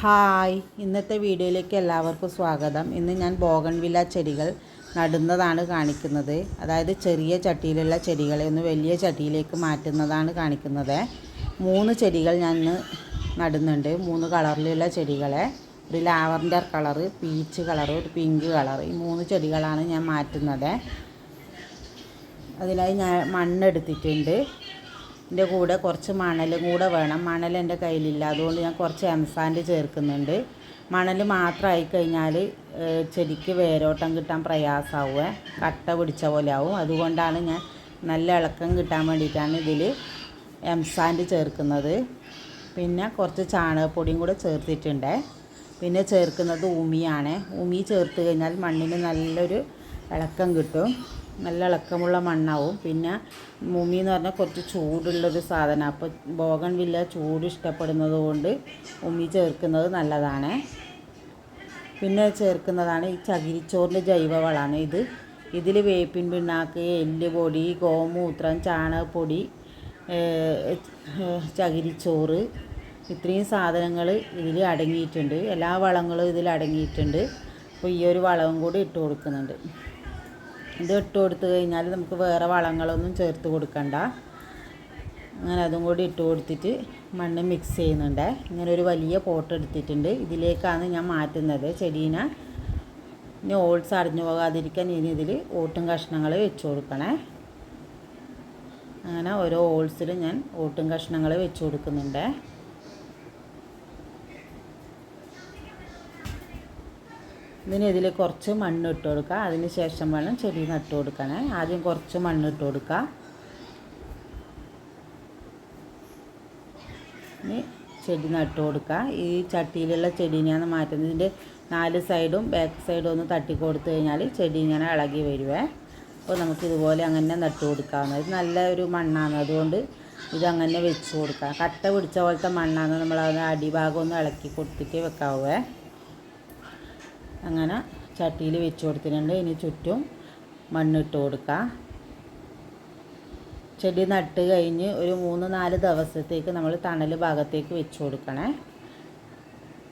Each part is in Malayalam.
ഹായ്, ഇന്നത്തെ വീഡിയോയിലേക്ക് എല്ലാവർക്കും സ്വാഗതം. ഇന്ന് ഞാൻ ബോഗൺവില്ല ചെടികൾ നടുന്നതാണ് കാണിക്കുന്നത്. അതായത് ചെറിയ ചട്ടിയിലുള്ള ചെടികളെ ഒന്ന് വലിയ ചട്ടിയിലേക്ക് മാറ്റുന്നതാണ് കാണിക്കുന്നത്. 3 ചെടികൾ ഞാൻ നടുന്നുണ്ട്. 3 കളറിലുള്ള ചെടികളെ, ഒരു ലാവൻഡർ കളറ്, പീച്ച് കളറ്, ഒരു പിങ്ക് കളറ്, ഈ 3 ചെടികളാണ് ഞാൻ മാറ്റുന്നത്. അതിനായി ഞാൻ മണ്ണെടുത്തിട്ടുണ്ട്. ഇതിൻ്റെ കൂടെ കുറച്ച് മണലും കൂടെ വേണം. മണൽ എൻ്റെ കയ്യിലില്ല, അതുകൊണ്ട് ഞാൻ കുറച്ച് എംസാൻഡ് ചേർക്കുന്നുണ്ട്. മണൽ മാത്രമായി കഴിഞ്ഞാൽ ചെടിക്ക് വേരോട്ടം കിട്ടാൻ പ്രയാസമാവുക, കട്ട പിടിച്ച പോലെ ആവും. അതുകൊണ്ടാണ് ഞാൻ നല്ല ഇളക്കം കിട്ടാൻ വേണ്ടിയിട്ടാണ് ഇതിൽ എംസാൻഡ് ചേർക്കുന്നത്. പിന്നെ കുറച്ച് ചാണകപ്പൊടിയും കൂടെ ചേർത്തിട്ടുണ്ട്. പിന്നെ ചേർക്കുന്നത് ഉമിയാണ്. ഉമി ചേർത്ത് കഴിഞ്ഞാൽ മണ്ണിന് നല്ലൊരു ഇളക്കം കിട്ടും, നല്ല ഇളക്കമുള്ള മണ്ണാവും. പിന്നെ ഉമി എന്ന് പറഞ്ഞാൽ കുറച്ച് ചൂടുള്ളൊരു സാധനം. അപ്പോൾ ബോഗൺവില്ല ചൂട് ഇഷ്ടപ്പെടുന്നത് കൊണ്ട് ഉമി ചേർക്കുന്നത് നല്ലതാണ്. പിന്നെ ചേർക്കുന്നതാണ് ഈ ചകിരിച്ചോറിൻ്റെ ജൈവവളമാണ് ഇത്. ഇതിൽ വേപ്പിൻ പിണ്ണാക്ക്, എല്ലുപൊടി, ഗോമൂത്രം, ചാണകപ്പൊടി, ചകിരിച്ചോറ്, ഇത്രയും സാധനങ്ങൾ ഇതിൽ അടങ്ങിയിട്ടുണ്ട്. എല്ലാ വളങ്ങളും ഇതിൽ അടങ്ങിയിട്ടുണ്ട്. അപ്പോൾ ഈ ഒരു വളവും കൂടി ഇട്ട് കൊടുക്കുന്നുണ്ട്. ഇത് ഇട്ട് കൊടുത്തു കഴിഞ്ഞാൽ നമുക്ക് വേറെ വളങ്ങളൊന്നും ചേർത്ത് കൊടുക്കണ്ട. അങ്ങനെ അതും കൂടി ഇട്ട് കൊടുത്തിട്ട് മണ്ണ് മിക്സ് ചെയ്യുന്നുണ്ട്. ഇങ്ങനെ ഒരു വലിയ പോട്ട് എടുത്തിട്ടുണ്ട്. ഇതിലേക്കാണ് ഞാൻ മാറ്റുന്നത് ചെടീനെ. ഇനി ഓൾസ് അടഞ്ഞു പോകാതിരിക്കാൻ ഇനി ഇതിൽ ഓട്ടും കഷ്ണങ്ങൾ വെച്ച് കൊടുക്കണേ. അങ്ങനെ ഓരോ ഓൾസിൽ ഞാൻ ഓട്ടും കഷ്ണങ്ങൾ വെച്ച് കൊടുക്കുന്നുണ്ട്. ഇതിൽ കുറച്ച് മണ്ണ് ഇട്ട് കൊടുക്കുക. അതിന് ശേഷം വേണം ചെടി നട്ട് കൊടുക്കണേ. ആദ്യം കുറച്ച് മണ്ണ് ഇട്ട് കൊടുക്കുക. ഇനി ചെടി നട്ട് കൊടുക്കുക. ഈ ചട്ടിയിലുള്ള ചെടീനെയാണ് മാറ്റുന്നത്. ഇതിൻ്റെ 4 സൈഡും ബാക്ക് സൈഡും ഒന്ന് തട്ടി കൊടുത്തു കഴിഞ്ഞാൽ ചെടി ഇങ്ങനെ ഇളകി വരുവേ. അപ്പോൾ നമുക്കിതുപോലെ അങ്ങനെ നട്ട് കൊടുക്കാവുന്നത്. ഇത് നല്ല ഒരു മണ്ണാണ്, അതുകൊണ്ട് ഇതങ്ങനെ വെച്ച് കൊടുക്കാം. കട്ട പിടിച്ച പോലത്തെ മണ്ണാണ്. നമ്മളത് അടിഭാഗം ഒന്ന് ഇളക്കി കൊടുത്തിട്ട് വെക്കാവേ. അങ്ങനെ ചട്ടിയിൽ വെച്ച് കൊടുത്തിട്ടുണ്ട്. ഇനി ചുറ്റും മണ്ണിട്ട് കൊടുക്കുക. ചെടി നട്ട് കഴിഞ്ഞ് ഒരു 3-4 ദിവസത്തേക്ക് നമ്മൾ തണൽ ഭാഗത്തേക്ക് വെച്ച് കൊടുക്കണേ.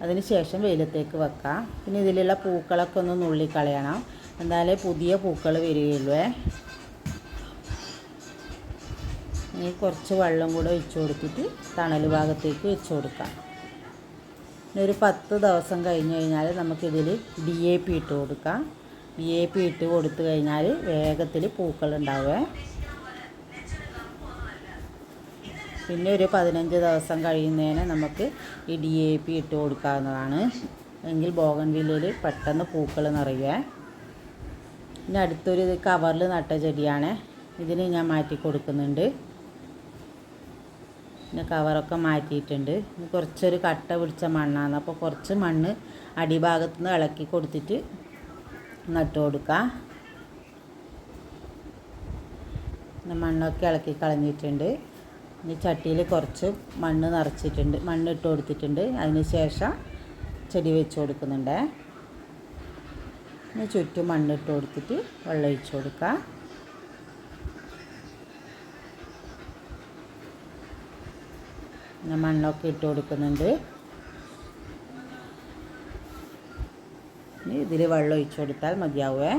അതിന് ശേഷം വെയിലത്തേക്ക് വെക്കാം. പിന്നെ ഇതിലുള്ള പൂക്കളൊക്കെ ഒന്ന് നുള്ളിക്കളയണം, എന്നാലേ പുതിയ പൂക്കൾ വരികയുള്ളൂ. ഇനി കുറച്ച് വെള്ളം കൂടെ വെച്ച് കൊടുത്തിട്ട് തണൽ ഭാഗത്തേക്ക് വെച്ച് കൊടുക്കാം. ഒരു 10 ദിവസം കഴിഞ്ഞ് കഴിഞ്ഞാൽ നമുക്കിതിൽ DAP ഇട്ട് കൊടുക്കാം. DAP ഇട്ട് കൊടുത്തു കഴിഞ്ഞാൽ വേഗത്തിൽ പൂക്കളുണ്ടാവുക. പിന്നെ ഒരു 15 ദിവസം കഴിയുന്നതിന് നമുക്ക് ഈ DAP ഇട്ട് കൊടുക്കാവുന്നതാണ്. എങ്കിൽ ബോഗൺവില്ലയിൽ പെട്ടെന്ന് പൂക്കൾ നിറയുക. പിന്നെ അടുത്തൊരു കവറിൽ നട്ട ചെടിയാണ്. ഇതിന് ഞാൻ മാറ്റി കൊടുക്കുന്നുണ്ട്. പിന്നെ കവറൊക്കെ മാറ്റിയിട്ടുണ്ട്. കുറച്ചൊരു കട്ട പിടിച്ച മണ്ണാണ്, അപ്പോൾ കുറച്ച് മണ്ണ് അടിഭാഗത്ത് നിന്ന് ഇളക്കി കൊടുത്തിട്ട് നട്ട് കൊടുക്കുക. മണ്ണൊക്കെ ഇളക്കി കളഞ്ഞിട്ടുണ്ട്. ഇനി ചട്ടിയിൽ കുറച്ച് മണ്ണ് നിറച്ചിട്ടുണ്ട്, മണ്ണ് ഇട്ട് കൊടുത്തിട്ടുണ്ട്. അതിന് ശേഷം ചെടി വെച്ച് കൊടുക്കുന്നുണ്ട്. ഇനി ചുറ്റും മണ്ണിട്ട് കൊടുത്തിട്ട് വെള്ളം ഒഴിച്ച് കൊടുക്കുക. പിന്നെ മണ്ണൊക്കെ ഇട്ട് കൊടുക്കുന്നുണ്ട്. ഇനി ഇതിൽ വെള്ളം ഒഴിച്ച് കൊടുത്താൽ മതിയാവേ.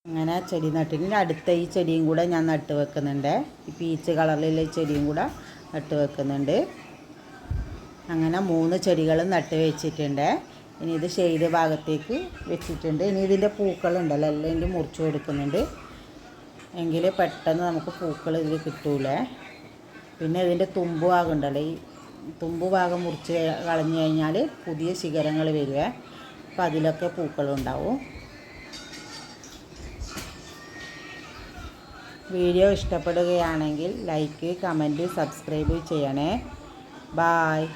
അങ്ങനെ ചെടി നട്ടിട്ട് അടുത്ത ഈ ചെടിയും കൂടെ ഞാൻ നട്ട് വെക്കുന്നുണ്ട്. ഈ പീച്ച് കളറിലുള്ള ചെടിയും കൂടെ നട്ട് വെക്കുന്നുണ്ട്. അങ്ങനെ 3 ചെടികളും നട്ട് വെച്ചിട്ടുണ്ട്. ഇനി ഇത് ഷെയ്ഡ് ഭാഗത്തേക്ക് വെച്ചിട്ടുണ്ട്. ഇനി ഇതിൻ്റെ പൂക്കളുണ്ടല്ലോ എല്ലാം മുറിച്ച് കൊടുക്കുന്നുണ്ട്. എങ്കിൽ പെട്ടെന്ന് നമുക്ക് പൂക്കൾ ഇതിൽ കിട്ടൂലേ. പിന്നെ ഇതിൻ്റെ തുമ്പ് ഭാഗം ഉണ്ടല്ലോ, ഈ തുമ്പ് ഭാഗം മുറിച്ച് കളഞ്ഞു കഴിഞ്ഞാൽ പുതിയ ശിഖരങ്ങൾ വരുവേ. അപ്പോൾ അതിലൊക്കെ പൂക്കളുണ്ടാവും. വീഡിയോ ഇഷ്ടപ്പെടുകയാണെങ്കിൽ ലൈക്ക്, കമൻറ്റ്, സബ്സ്ക്രൈബ് ചെയ്യണേ. ബായ്.